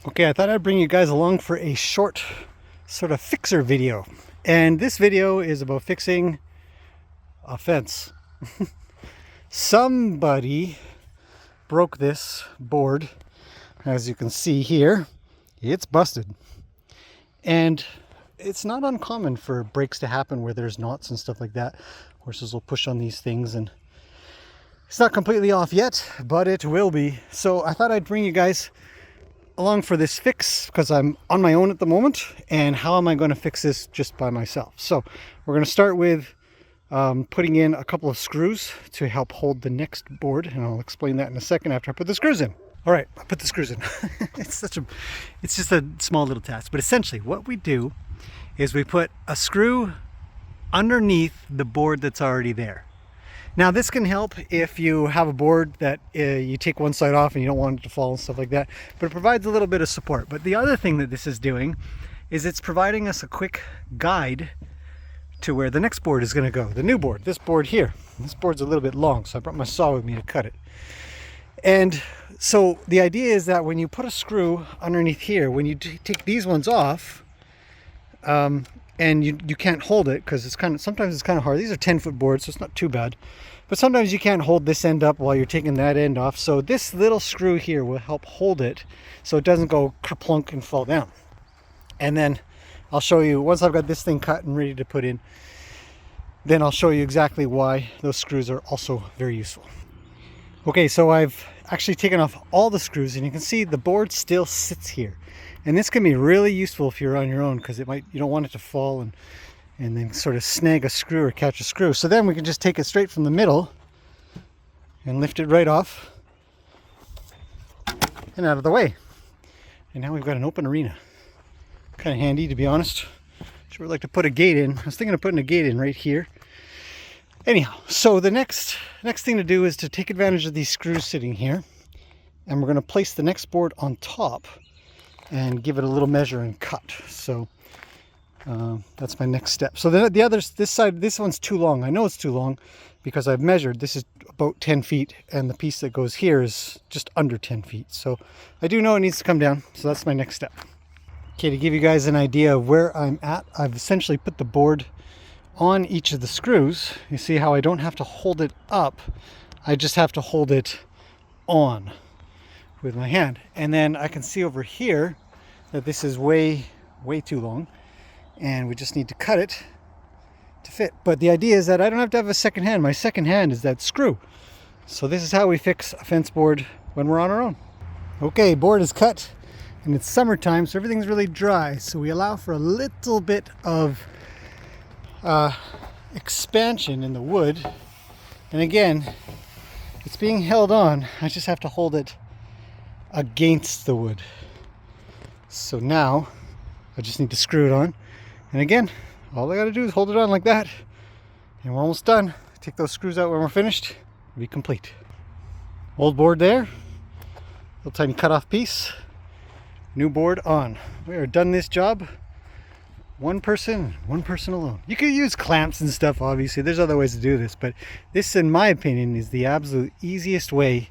Okay, I thought I'd bring you guys along for a short sort of fixer video. And this video is about fixing a fence. Somebody broke this board. As you can see here, it's busted. And it's not uncommon for breaks to happen where there's knots and stuff like that. Horses will push on these things and it's not completely off yet, but it will be. So I thought I'd bring you guys along for this fix because I'm on my own at the moment, and how am I going to fix this just by myself. So we're going to start with putting in a couple of screws to help hold the next board, and I'll explain that in a second after I put the screws in. All right, I put the screws in. It's just a small little task, but essentially what we do is we put a screw underneath the board that's already there. Now this can help if you have a board that you take one side off and you don't want it to fall and stuff like that, but it provides a little bit of support. But the other thing that this is doing is it's providing us a quick guide to where the next board is going to go. The new board, this board here. This board's a little bit long, so I brought my saw with me to cut it. And so the idea is that when you put a screw underneath here, when you take these ones off, and you can't hold it because sometimes it's kind of hard. These are 10-foot boards, so it's not too bad. But sometimes you can't hold this end up while you're taking that end off. So this little screw here will help hold it so it doesn't go kerplunk and fall down. And then I'll show you, once I've got this thing cut and ready to put in, then I'll show you exactly why those screws are also very useful. Okay, so I've actually taken off all the screws, and you can see the board still sits here. And this can be really useful if you're on your own, because you don't want it to fall and then sort of snag a screw or catch a screw. So then we can just take it straight from the middle and lift it right off and out of the way. And now we've got an open arena. Kind of handy, to be honest. Sure would like to put a gate in. I was thinking of putting a gate in right here. Anyhow, so the next thing to do is to take advantage of these screws sitting here, and we're going to place the next board on top and give it a little measure and cut. So that's my next step. So then this one's too long. I know it's too long because I've measured. This is about 10 feet, and the piece that goes here is just under 10 feet. So I do know it needs to come down. So that's my next step. Okay, to give you guys an idea of where I'm at, I've essentially put the board on each of the screws. You see how I don't have to hold it up. I just have to hold it on with my hand. And then I can see over here that this is way too long, and we just need to cut it to fit. But the idea is that I don't have to have a second hand. My second hand is that screw. So this is how we fix a fence board when we're on our own. Okay, board is cut, and it's summertime, so everything's really dry. So we allow for a little bit of expansion in the wood. And again, it's being held on. I just have to hold it against the wood. So now I just need to screw it on, and again, all I got to do is hold it on like that, and we're almost done. Take those screws out when we're finished, we'll be complete. Old board there, little tiny cut off piece, new board on. We are done this job. One person alone. You could use clamps and stuff, obviously. There's other ways to do this, but this, in my opinion, is the absolute easiest way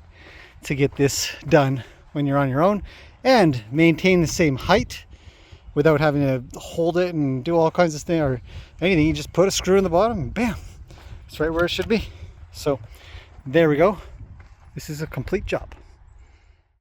to get this done when you're on your own and maintain the same height without having to hold it and do all kinds of things or anything. You just put a screw in the bottom and bam, it's right where it should be. So there we go. This is a complete job.